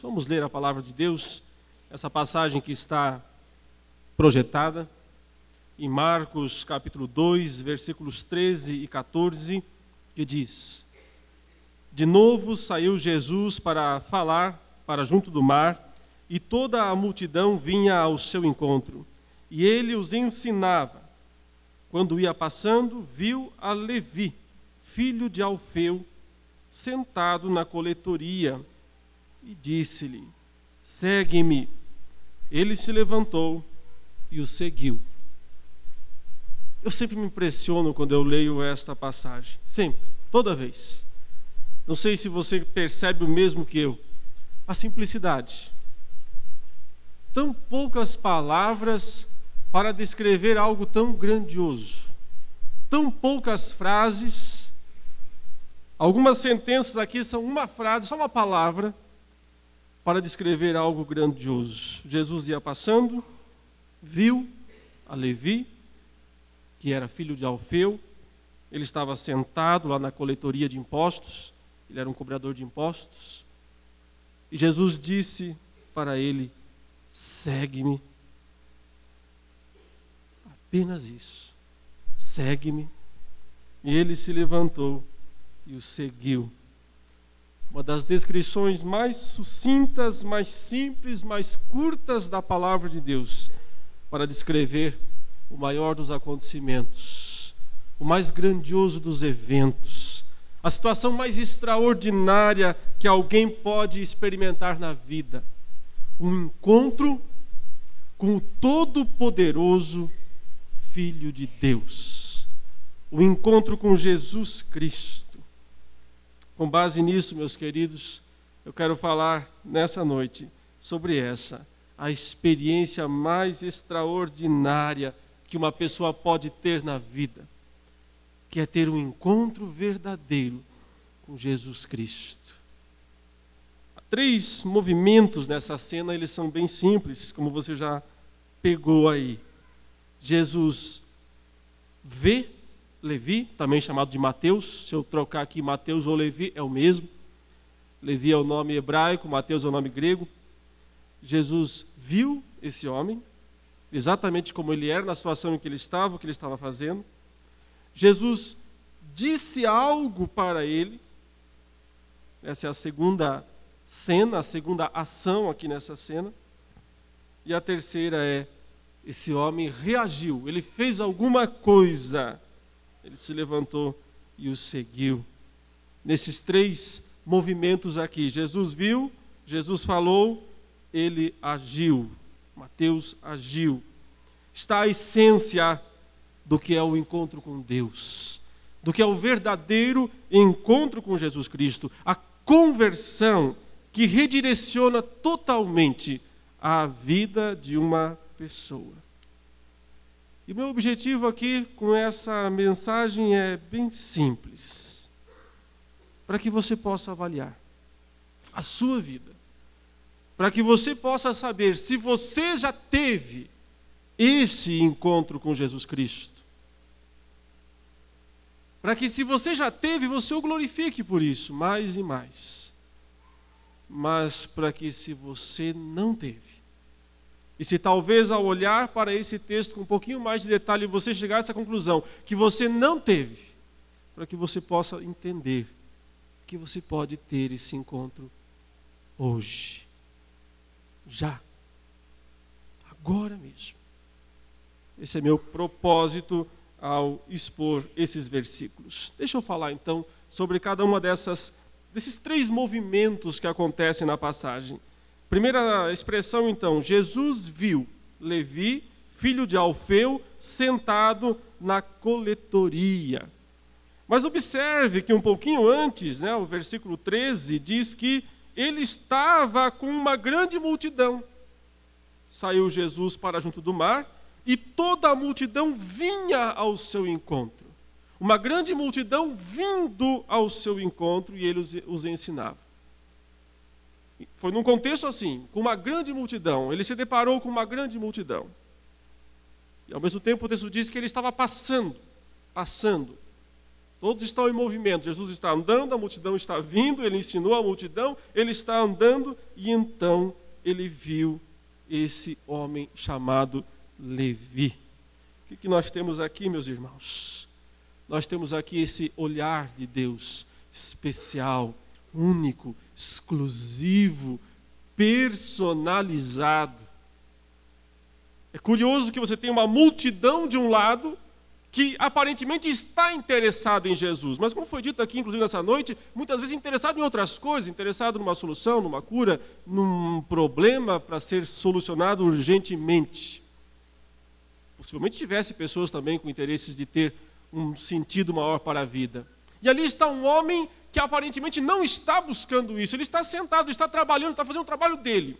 Vamos ler a palavra de Deus, essa passagem que está projetada em Marcos capítulo 2, versículos 13 e 14, que diz: De novo saiu Jesus para falar para junto do mar, e toda a multidão vinha ao seu encontro, e ele os ensinava. Quando ia passando, viu a Levi, filho de Alfeu, sentado na coletoria, e disse-lhe: Segue-me. Ele se levantou e o seguiu. Eu sempre me impressiono quando eu leio esta passagem, sempre, toda vez. Não sei se você percebe o mesmo que eu. A simplicidade. Tão poucas palavras para descrever algo tão grandioso. Tão poucas frases. Algumas sentenças aqui são uma frase, só uma palavra, para descrever algo grandioso. Jesus ia passando, viu a Levi, que era filho de Alfeu. Ele estava sentado lá na coletoria de impostos. Ele era um cobrador de impostos. E Jesus disse para ele: Segue-me. Apenas isso. Segue-me. E ele se levantou e o seguiu. Uma das descrições mais sucintas, mais simples, mais curtas da palavra de Deus para descrever o maior dos acontecimentos, o mais grandioso dos eventos, a situação mais extraordinária que alguém pode experimentar na vida. Um encontro com o Todo-Poderoso Filho de Deus. O encontro com Jesus Cristo. Com base nisso, meus queridos, eu quero falar nessa noite sobre a experiência mais extraordinária que uma pessoa pode ter na vida, que é ter um encontro verdadeiro com Jesus Cristo. Há 3 movimentos nessa cena, eles são bem simples, como você já pegou aí. Jesus vê Levi, também chamado de Mateus. Se eu trocar aqui Mateus ou Levi, é o mesmo. Levi é o nome hebraico, Mateus é o nome grego. Jesus viu esse homem, exatamente como ele era, na situação em que ele estava, o que ele estava fazendo. Jesus disse algo para ele. Essa é a segunda cena, a segunda ação aqui nessa cena. E a terceira é: esse homem reagiu, ele fez alguma coisa. Ele se levantou e o seguiu. Nesses 3 movimentos aqui, Jesus viu, Jesus falou, ele agiu. Mateus agiu. Está a essência do que é o encontro com Deus, do que é o verdadeiro encontro com Jesus Cristo, a conversão que redireciona totalmente a vida de uma pessoa. E o meu objetivo aqui com essa mensagem é bem simples, para que você possa avaliar a sua vida, para que você possa saber se você já teve esse encontro com Jesus Cristo, para que, se você já teve, você o glorifique por isso, mais e mais. Mas para que, se você não teve, e se talvez ao olhar para esse texto com um pouquinho mais de detalhe você chegar a essa conclusão, que você não teve, para que você possa entender que você pode ter esse encontro hoje, já, agora mesmo. Esse é meu propósito ao expor esses versículos. Deixa eu falar então sobre cada uma desses 3 movimentos que acontecem na passagem. Primeira expressão então: Jesus viu Levi, filho de Alfeu, sentado na coletoria. Mas observe que um pouquinho antes, o versículo 13 diz que ele estava com uma grande multidão. Saiu Jesus para junto do mar e toda a multidão vinha ao seu encontro. Uma grande multidão vindo ao seu encontro, e ele os ensinava. Foi num contexto assim, com uma grande multidão. Ele se deparou com uma grande multidão. E ao mesmo tempo o texto diz que ele estava passando. Todos estão em movimento. Jesus está andando, a multidão está vindo, ele ensinou a multidão, ele está andando, e então ele viu esse homem chamado Levi. O que nós temos aqui, meus irmãos? Nós temos aqui esse olhar de Deus especial, único, exclusivo, personalizado. É curioso que você tem uma multidão de um lado que aparentemente está interessada em Jesus, mas como foi dito aqui, inclusive nessa noite, muitas vezes interessado em outras coisas, interessado numa solução, numa cura, num problema para ser solucionado urgentemente. Possivelmente tivesse pessoas também com interesses de ter um sentido maior para a vida. E ali está um homem que aparentemente não está buscando isso, ele está sentado, está trabalhando, está fazendo o trabalho dele.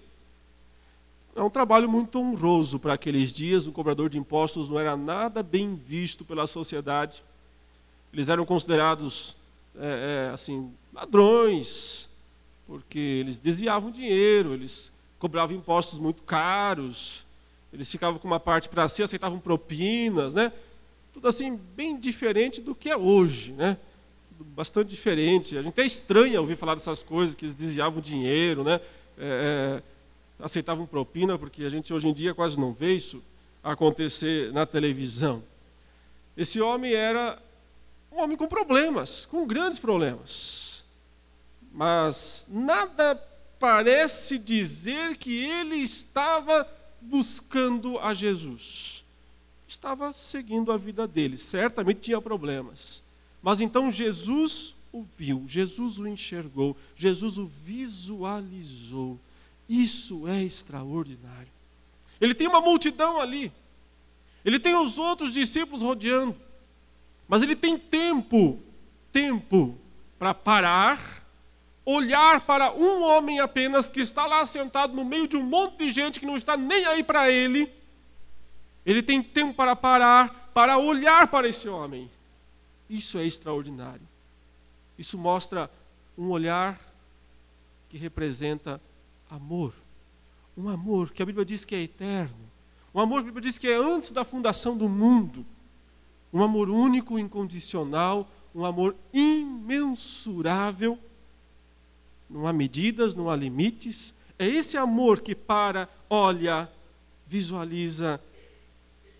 É um trabalho muito honroso para aqueles dias. Um cobrador de impostos não era nada bem visto pela sociedade. Eles eram considerados assim, ladrões, porque eles desviavam dinheiro, eles cobravam impostos muito caros, eles ficavam com uma parte para si, aceitavam propinas, né? Tudo assim, bem diferente do que é hoje, né? Tudo bastante diferente. A gente até estranha ouvir falar dessas coisas, que eles desviavam dinheiro, né? Aceitavam propina, porque a gente hoje em dia quase não vê isso acontecer na televisão. Esse homem era um homem com problemas, com grandes problemas. Mas nada parece dizer que ele estava buscando a Jesus. Estava seguindo a vida dele, certamente tinha problemas. Mas então Jesus o viu, Jesus o enxergou, Jesus o visualizou. Isso é extraordinário. Ele tem uma multidão ali. Ele tem os outros discípulos rodeando. Mas ele tem tempo para parar, olhar para um homem apenas que está lá sentado no meio de um monte de gente que não está nem aí para ele. Ele tem tempo para parar, para olhar para esse homem. Isso é extraordinário. Isso mostra um olhar que representa amor, um amor que a Bíblia diz que é eterno, um amor que a Bíblia diz que é antes da fundação do mundo, um amor único, incondicional, um amor imensurável, não há medidas, não há limites. É esse amor que para, olha, visualiza,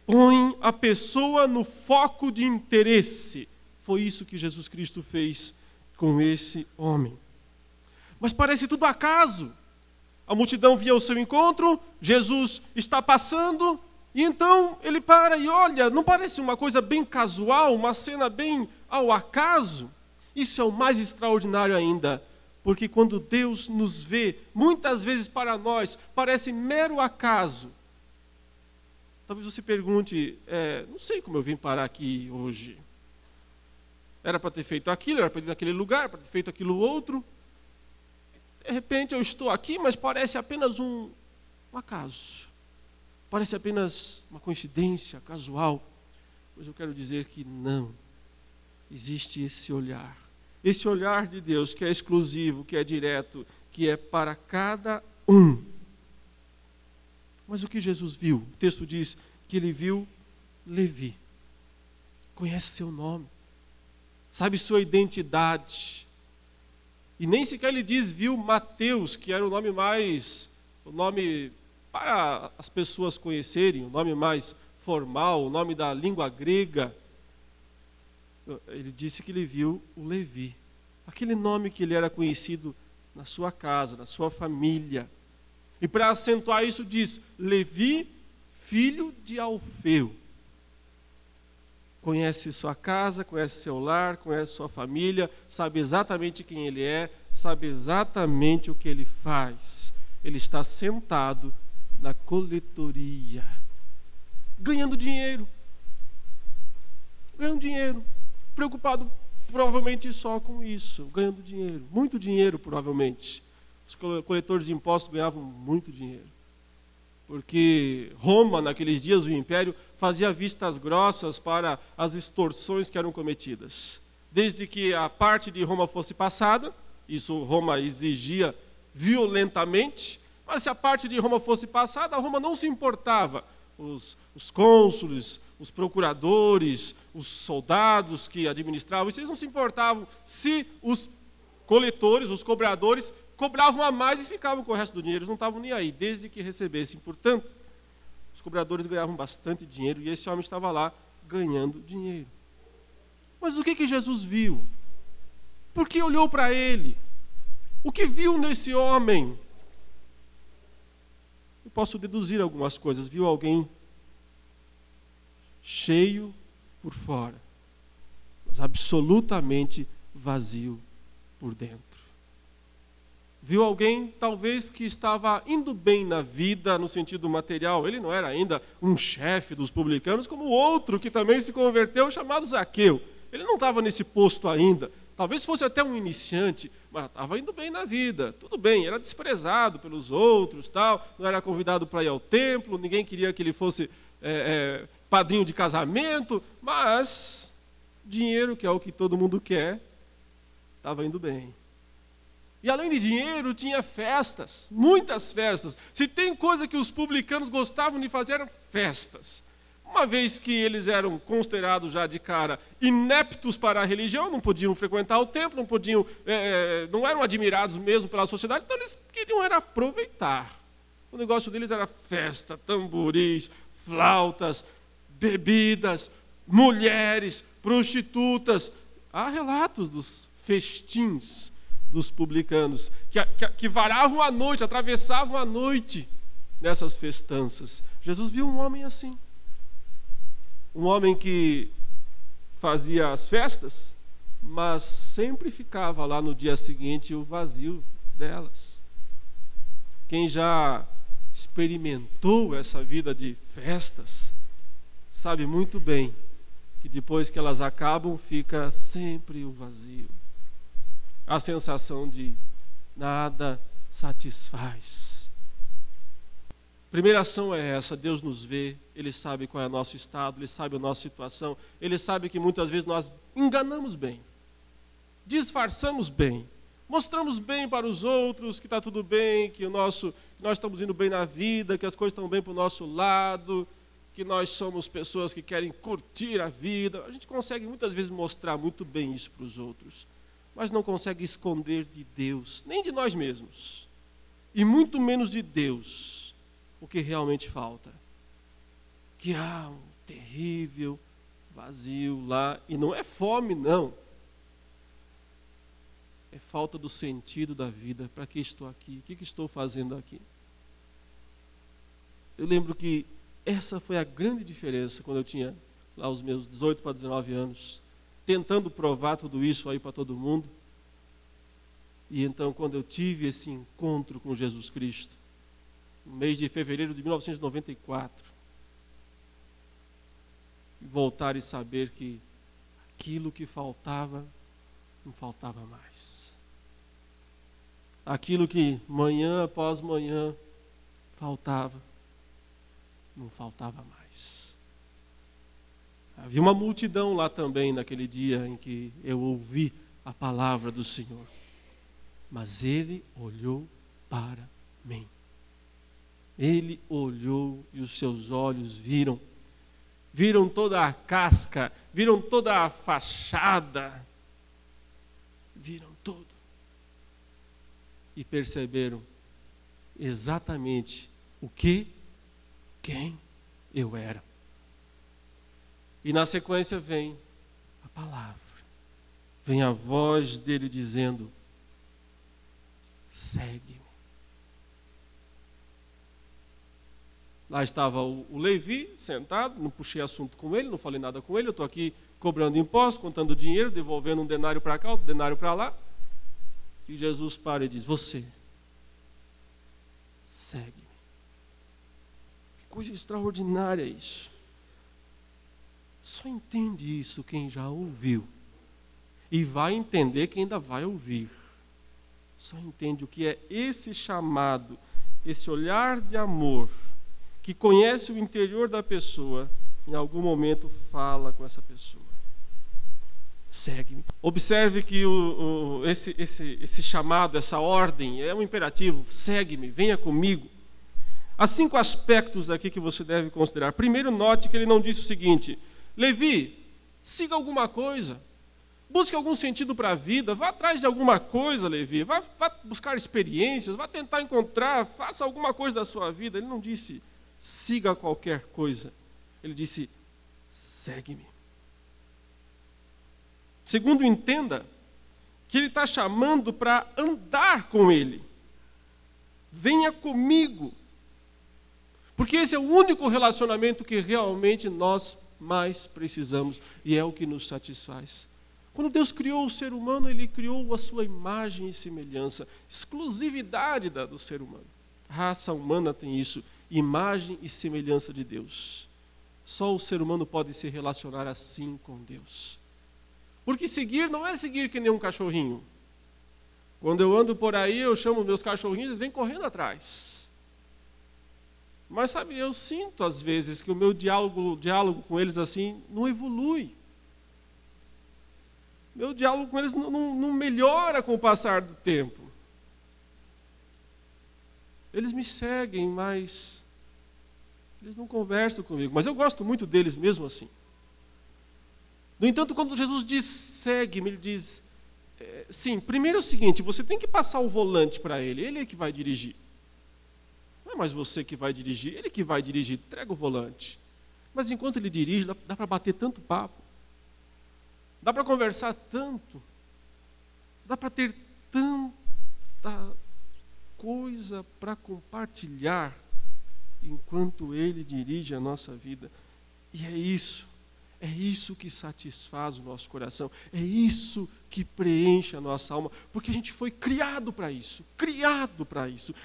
põe a pessoa no foco de interesse. Foi isso que Jesus Cristo fez com esse homem. Mas parece tudo acaso. A multidão via ao seu encontro, Jesus está passando, e então ele para e olha, não parece uma coisa bem casual, uma cena bem ao acaso? Isso é o mais extraordinário ainda, porque quando Deus nos vê, muitas vezes para nós, parece mero acaso. Talvez você pergunte, não sei como eu vim parar aqui hoje. Era para ter feito aquilo, era para ir naquele lugar, era para ter feito aquilo outro. De repente eu estou aqui, mas parece apenas um acaso. Parece apenas uma coincidência casual. Mas eu quero dizer que não. Existe esse olhar. Esse olhar de Deus que é exclusivo, que é direto, que é para cada um. Mas o que Jesus viu? O texto diz que ele viu Levi. Conhece seu nome. Sabe sua identidade. E nem sequer ele diz, viu Mateus, que era o nome para as pessoas conhecerem, o nome mais formal, o nome da língua grega. Ele disse que ele viu o Levi, aquele nome que ele era conhecido na sua casa, na sua família. E para acentuar isso diz, Levi, filho de Alfeu. Conhece sua casa, conhece seu lar, conhece sua família, sabe exatamente quem ele é, sabe exatamente o que ele faz. Ele está sentado na coletoria, ganhando dinheiro, preocupado provavelmente só com isso, ganhando dinheiro, muito dinheiro provavelmente. Os coletores de impostos ganhavam muito dinheiro. Porque Roma, naqueles dias, o império, fazia vistas grossas para as extorsões que eram cometidas. Desde que a parte de Roma fosse passada, isso Roma exigia violentamente, mas se a parte de Roma fosse passada, Roma não se importava. Os cônsules, os procuradores, os soldados que administravam, eles não se importavam se os coletores, os cobradores, cobravam a mais e ficavam com o resto do dinheiro. Eles não estavam nem aí, desde que recebessem. Portanto, os cobradores ganhavam bastante dinheiro e esse homem estava lá ganhando dinheiro. Mas o que Jesus viu? Por que olhou para ele? O que viu nesse homem? Eu posso deduzir algumas coisas. Viu alguém cheio por fora, mas absolutamente vazio por dentro. Viu alguém, talvez, que estava indo bem na vida, no sentido material. Ele não era ainda um chefe dos publicanos, como o outro que também se converteu, chamado Zaqueu. Ele não estava nesse posto ainda. Talvez fosse até um iniciante, mas estava indo bem na vida. Tudo bem, era desprezado pelos outros, tal, não era convidado para ir ao templo, ninguém queria que ele fosse padrinho de casamento, mas dinheiro, que é o que todo mundo quer, estava indo bem. E além de dinheiro, tinha festas, muitas festas. Se tem coisa que os publicanos gostavam de fazer, eram festas. Uma vez que eles eram considerados já de cara ineptos para a religião, não podiam frequentar o templo, não eram admirados mesmo pela sociedade, então eles queriam era aproveitar. O negócio deles era festa, tamboris, flautas, bebidas, mulheres, prostitutas. Há relatos dos festins dos publicanos, que varavam a noite, atravessavam a noite nessas festanças. Jesus viu um homem assim. Um homem que fazia as festas, mas sempre ficava lá no dia seguinte o vazio delas. Quem já experimentou essa vida de festas, sabe muito bem que depois que elas acabam, fica sempre o vazio. A sensação de nada satisfaz. Primeira ação é essa: Deus nos vê, Ele sabe qual é o nosso estado, Ele sabe a nossa situação, Ele sabe que muitas vezes nós enganamos bem, disfarçamos bem, mostramos bem para os outros que está tudo bem, que nós estamos indo bem na vida, que as coisas estão bem para o nosso lado, que nós somos pessoas que querem curtir a vida. A gente consegue muitas vezes mostrar muito bem isso para os outros, mas não consegue esconder de Deus, nem de nós mesmos, e muito menos de Deus, o que realmente falta. Que há um terrível vazio lá, e não é fome, não. É falta do sentido da vida. Para que estou aqui? O que estou fazendo aqui? Eu lembro que essa foi a grande diferença quando eu tinha lá os meus 18 para 19 anos, tentando provar tudo isso aí para todo mundo. E então, quando eu tive esse encontro com Jesus Cristo, no mês de fevereiro de 1994, voltar e saber que aquilo que faltava, não faltava mais. Aquilo que manhã após manhã faltava, não faltava mais. Havia uma multidão lá também naquele dia em que eu ouvi a palavra do Senhor. Mas Ele olhou para mim. Ele olhou e os seus olhos viram toda a casca, viram toda a fachada, viram tudo. E perceberam exatamente quem eu era. E na sequência vem a palavra, vem a voz dele dizendo: segue-me. Lá estava o Levi sentado, não puxei assunto com ele, não falei nada com ele, eu estou aqui cobrando impostos, contando dinheiro, devolvendo um denário para cá, outro denário para lá. E Jesus para e diz: você, segue-me. Que coisa extraordinária isso. Só entende isso quem já ouviu. E vai entender quem ainda vai ouvir. Só entende o que é esse chamado, esse olhar de amor, que conhece o interior da pessoa, em algum momento fala com essa pessoa. Segue-me. Observe que esse chamado, essa ordem, é um imperativo: segue-me, venha comigo. Há 5 aspectos aqui que você deve considerar. Primeiro, note que ele não disse o seguinte: Levi, siga alguma coisa. Busque algum sentido para a vida. Vá atrás de alguma coisa, Levi. Vá buscar experiências. Vá tentar encontrar. Faça alguma coisa da sua vida. Ele não disse, siga qualquer coisa. Ele disse, segue-me. Segundo, entenda que ele está chamando para andar com ele. Venha comigo. Porque esse é o único relacionamento que realmente nós mais precisamos e é o que nos satisfaz. Quando Deus criou o ser humano, Ele criou a sua imagem e semelhança, exclusividade do ser humano. A raça humana tem isso, imagem e semelhança de Deus. Só o ser humano pode se relacionar assim com Deus. Porque seguir não é seguir que nem um cachorrinho. Quando eu ando por aí, eu chamo meus cachorrinhos, eles vêm correndo atrás. Mas sabe, eu sinto às vezes que o meu diálogo com eles assim não evolui. Meu diálogo com eles não melhora com o passar do tempo. Eles me seguem, mas eles não conversam comigo. Mas eu gosto muito deles mesmo assim. No entanto, quando Jesus diz, segue-me, ele diz, sim, primeiro é o seguinte, você tem que passar o volante para ele é que vai dirigir. Não é mais você que vai dirigir, ele que vai dirigir, entrega o volante. Mas enquanto ele dirige, dá para bater tanto papo. Dá para conversar tanto, dá para ter tanta coisa para compartilhar enquanto Ele dirige a nossa vida. E é isso que satisfaz o nosso coração, é isso que preenche a nossa alma, porque a gente foi criado para isso,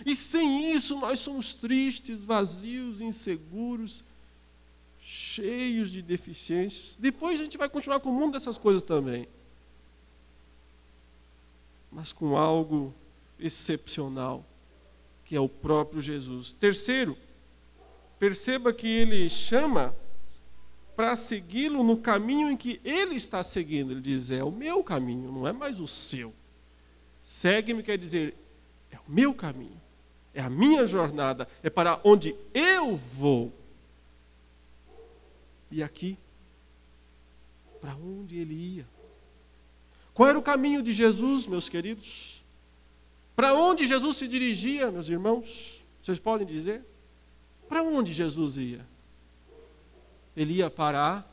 e sem isso nós somos tristes, vazios, inseguros, cheios de deficiências. Depois a gente vai continuar com o mundo dessas coisas também. Mas com algo excepcional, que é o próprio Jesus. Terceiro, perceba que ele chama para segui-lo no caminho em que ele está seguindo. Ele diz, é o meu caminho, não é mais o seu. Segue-me quer dizer, é o meu caminho, é a minha jornada, é para onde eu vou. E aqui, para onde ele ia? Qual era o caminho de Jesus, meus queridos? Para onde Jesus se dirigia, meus irmãos? Vocês podem dizer? Para onde Jesus ia? Ele ia para a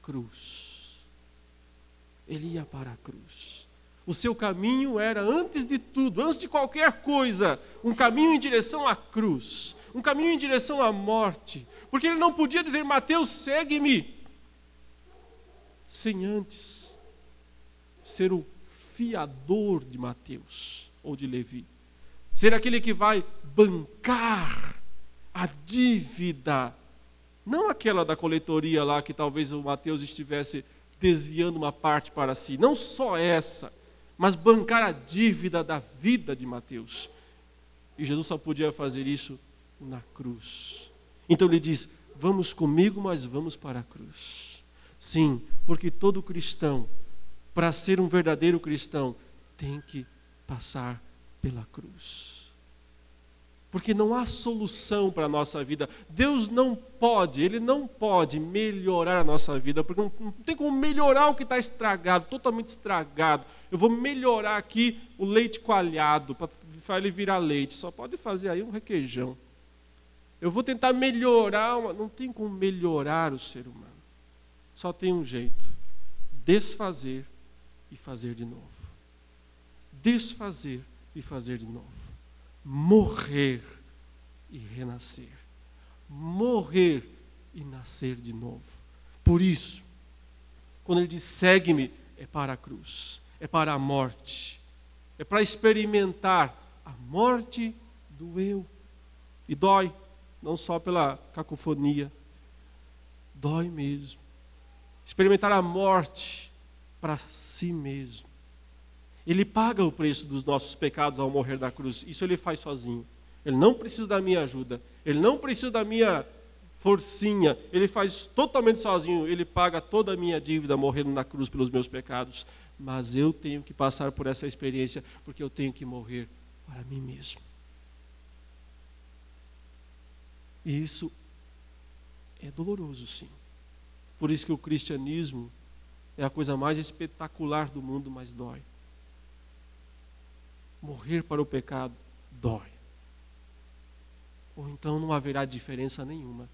cruz. Ele ia para a cruz. O seu caminho era, antes de tudo, antes de qualquer coisa, um caminho em direção à cruz. Um caminho em direção à morte. Porque ele não podia dizer, Mateus, segue-me, sem antes ser o fiador de Mateus ou de Levi. Ser aquele que vai bancar a dívida. Não aquela da coletoria lá que talvez o Mateus estivesse desviando uma parte para si. Não só essa, mas bancar a dívida da vida de Mateus. E Jesus só podia fazer isso na cruz. Então ele diz, vamos comigo, mas vamos para a cruz. Sim, porque todo cristão, para ser um verdadeiro cristão, tem que passar pela cruz. Porque não há solução para a nossa vida. Deus não pode, Ele não pode melhorar a nossa vida, porque não tem como melhorar o que está estragado, totalmente estragado. Eu vou melhorar aqui o leite coalhado, para ele virar leite. Só pode fazer aí um requeijão. Eu vou tentar melhorar, não tem como melhorar o ser humano. Só tem um jeito, desfazer e fazer de novo. Desfazer e fazer de novo. Morrer e renascer. Morrer e nascer de novo. Por isso, quando ele diz segue-me, é para a cruz, é para a morte, é para experimentar a morte do eu. E dói. Não só pela cacofonia, dói mesmo. Experimentar a morte para si mesmo. Ele paga o preço dos nossos pecados ao morrer na cruz. Isso ele faz sozinho. Ele não precisa da minha ajuda. Ele não precisa da minha forcinha. Ele faz totalmente sozinho. Ele paga toda a minha dívida morrendo na cruz pelos meus pecados. Mas eu tenho que passar por essa experiência porque eu tenho que morrer para mim mesmo. E isso é doloroso, sim. Por isso que o cristianismo é a coisa mais espetacular do mundo, mas dói. Morrer para o pecado dói. Ou então não haverá diferença nenhuma.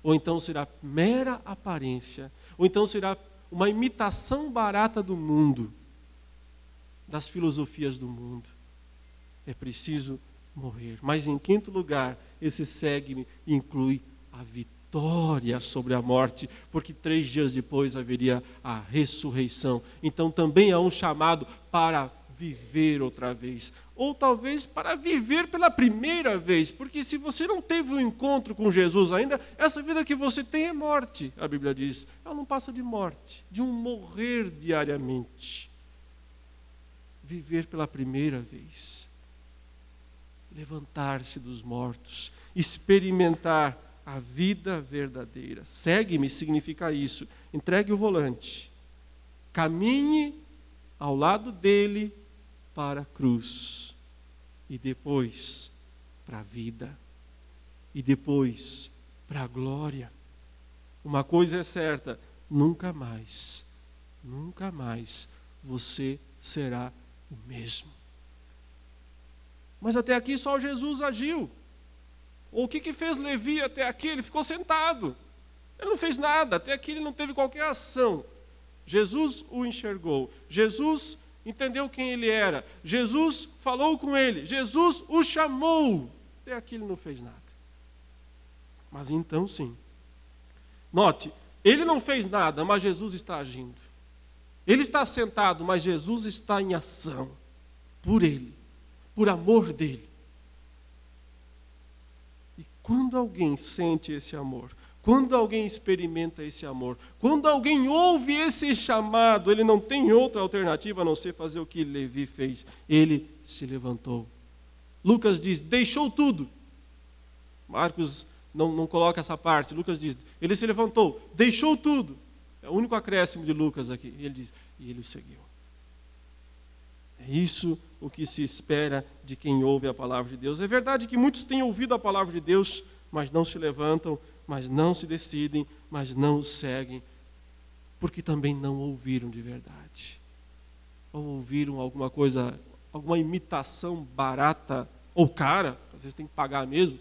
Ou então será mera aparência. Ou então será uma imitação barata do mundo, das filosofias do mundo. É preciso morrer. Mas em quinto lugar, esse segue-me inclui a vitória sobre a morte, porque 3 dias depois haveria a ressurreição. Então também há um chamado para viver outra vez, ou talvez para viver pela primeira vez, porque se você não teve um encontro com Jesus ainda, essa vida que você tem é morte, a Bíblia diz. Ela não passa de morte, de um morrer diariamente. Viver pela primeira vez, levantar-se dos mortos, experimentar a vida verdadeira. Segue-me significa isso. Entregue o volante, caminhe ao lado dele para a cruz, e depois para a vida, e depois para a glória. Uma coisa é certa: nunca mais você será o mesmo. Mas até aqui só Jesus agiu. O que fez Levi até aqui? Ele ficou sentado. Ele não fez nada, até aqui ele não teve qualquer ação. Jesus o enxergou, Jesus entendeu quem ele era, Jesus falou com ele, Jesus o chamou. Até aqui ele não fez nada. Mas então sim. Note, ele não fez nada, mas Jesus está agindo. Ele está sentado, mas Jesus está em ação. Por ele, por amor dele. E quando alguém sente esse amor, quando alguém experimenta esse amor, quando alguém ouve esse chamado, ele não tem outra alternativa a não ser fazer o que Levi fez. Ele se levantou. Lucas diz, deixou tudo. Marcos não coloca essa parte. Lucas diz, ele se levantou, deixou tudo. É o único acréscimo de Lucas aqui. Ele diz, e ele o seguiu. É isso o que se espera de quem ouve a palavra de Deus. É verdade que muitos têm ouvido a palavra de Deus, mas não se levantam, mas não se decidem, mas não o seguem, porque também não ouviram de verdade. Ou ouviram alguma coisa, alguma imitação barata ou cara, às vezes tem que pagar mesmo,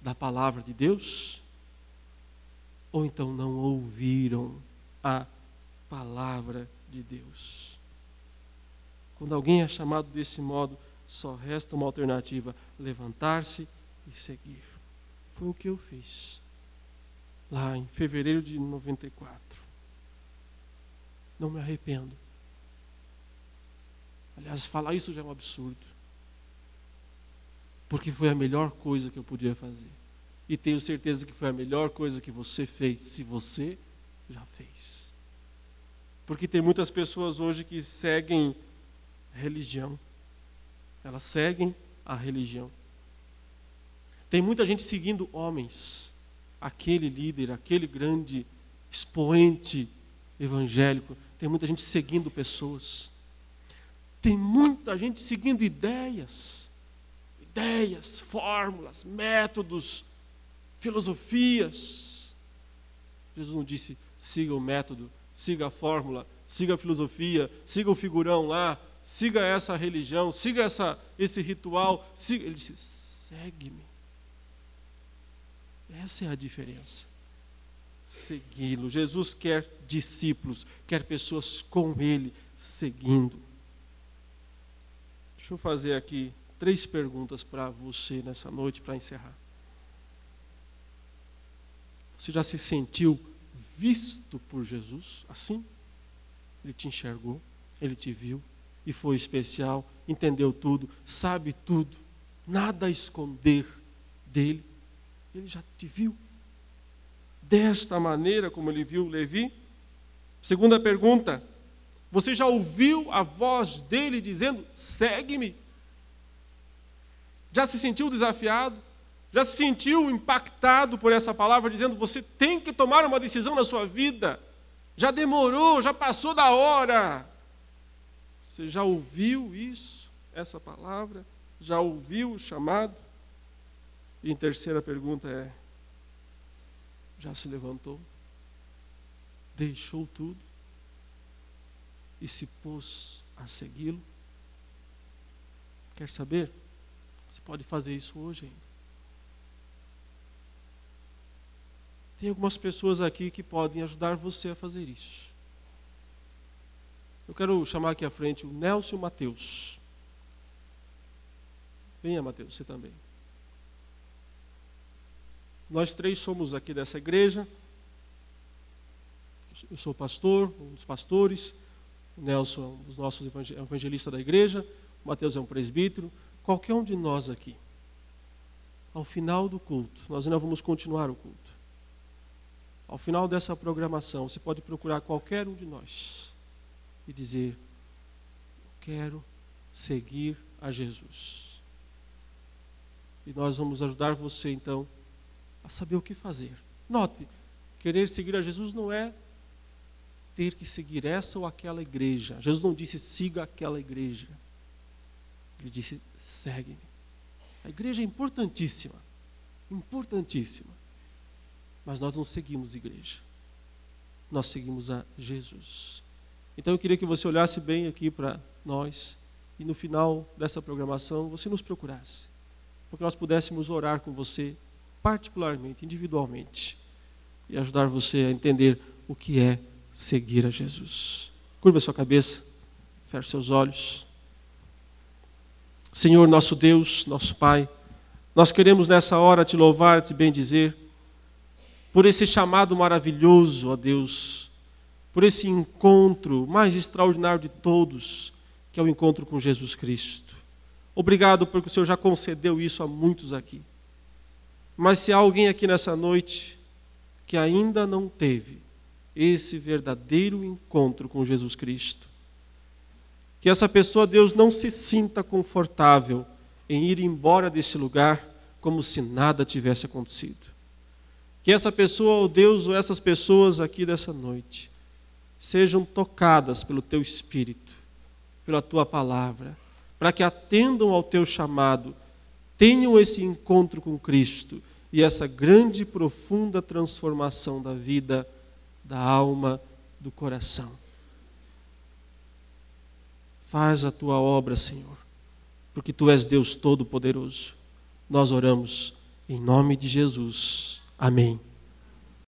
da palavra de Deus, ou então não ouviram a palavra de Deus. Quando alguém é chamado desse modo, só resta uma alternativa: levantar-se e seguir. Foi o que eu fiz lá em fevereiro de 94. Não me arrependo. Aliás, falar isso já é um absurdo. Porque foi a melhor coisa que eu podia fazer. E tenho certeza que foi a melhor coisa que você fez, se você já fez. Porque tem muitas pessoas hoje que seguem religião. Elas seguem a religião. Tem muita gente seguindo homens. Aquele líder, aquele grande expoente evangélico. Tem muita gente seguindo pessoas. Tem muita gente seguindo ideias, fórmulas, métodos, filosofias. Jesus não disse, siga o método, siga a fórmula, siga a filosofia, siga o figurão lá, siga essa religião, siga esse ritual. Siga. Ele disse, segue-me. Essa é a diferença. Segui-lo. Jesus quer discípulos, quer pessoas com ele, seguindo. Deixa eu fazer aqui 3 perguntas para você nessa noite, para encerrar. Você já se sentiu visto por Jesus assim? Ele te enxergou, ele te viu e foi especial, entendeu tudo, sabe tudo, nada a esconder dele. Ele já te viu desta maneira como ele viu Levi? Segunda pergunta, você já ouviu a voz dele dizendo, segue-me? Já se sentiu desafiado? Já se sentiu impactado por essa palavra, dizendo, você tem que tomar uma decisão na sua vida? Já demorou, já passou da hora. Você já ouviu isso, essa palavra? Já ouviu o chamado? E a terceira pergunta é, já se levantou, deixou tudo e se pôs a segui-lo? Quer saber? Você pode fazer isso hoje ainda. Tem algumas pessoas aqui que podem ajudar você a fazer isso. Eu quero chamar aqui à frente o Nelson e o Mateus. Venha, Mateus, você também. Nós três somos aqui dessa igreja. Eu sou pastor, um dos pastores. O Nelson é um dos nossos evangelistas da igreja. O Mateus é um presbítero. Qualquer um de nós aqui, ao final do culto, nós ainda vamos continuar o culto. Ao final dessa programação, você pode procurar qualquer um de nós e dizer: eu quero seguir a Jesus. E nós vamos ajudar você, então, a saber o que fazer. Note, querer seguir a Jesus não é ter que seguir essa ou aquela igreja. Jesus não disse siga aquela igreja. Ele disse segue-me. A igreja é importantíssima, importantíssima. Mas nós não seguimos igreja. Nós seguimos a Jesus. Então eu queria que você olhasse bem aqui para nós e no final dessa programação você nos procurasse, porque nós pudéssemos orar com você particularmente, individualmente, e ajudar você a entender o que é seguir a Jesus. Curva sua cabeça, feche seus olhos. Senhor, nosso Deus, nosso Pai, nós queremos nessa hora te louvar, te bendizer, por esse chamado maravilhoso, ó Deus, por esse encontro mais extraordinário de todos, que é o encontro com Jesus Cristo. Obrigado porque o Senhor já concedeu isso a muitos aqui. Mas se há alguém aqui nessa noite que ainda não teve esse verdadeiro encontro com Jesus Cristo, que essa pessoa, Deus, não se sinta confortável em ir embora desse lugar como se nada tivesse acontecido. Que essa pessoa, ó Deus, ou essas pessoas aqui dessa noite, sejam tocadas pelo Teu Espírito, pela Tua Palavra, para que atendam ao Teu chamado, tenham esse encontro com Cristo e essa grande e profunda transformação da vida, da alma, do coração. Faz a Tua obra, Senhor, porque Tu és Deus Todo-Poderoso. Nós oramos em nome de Jesus. Amém.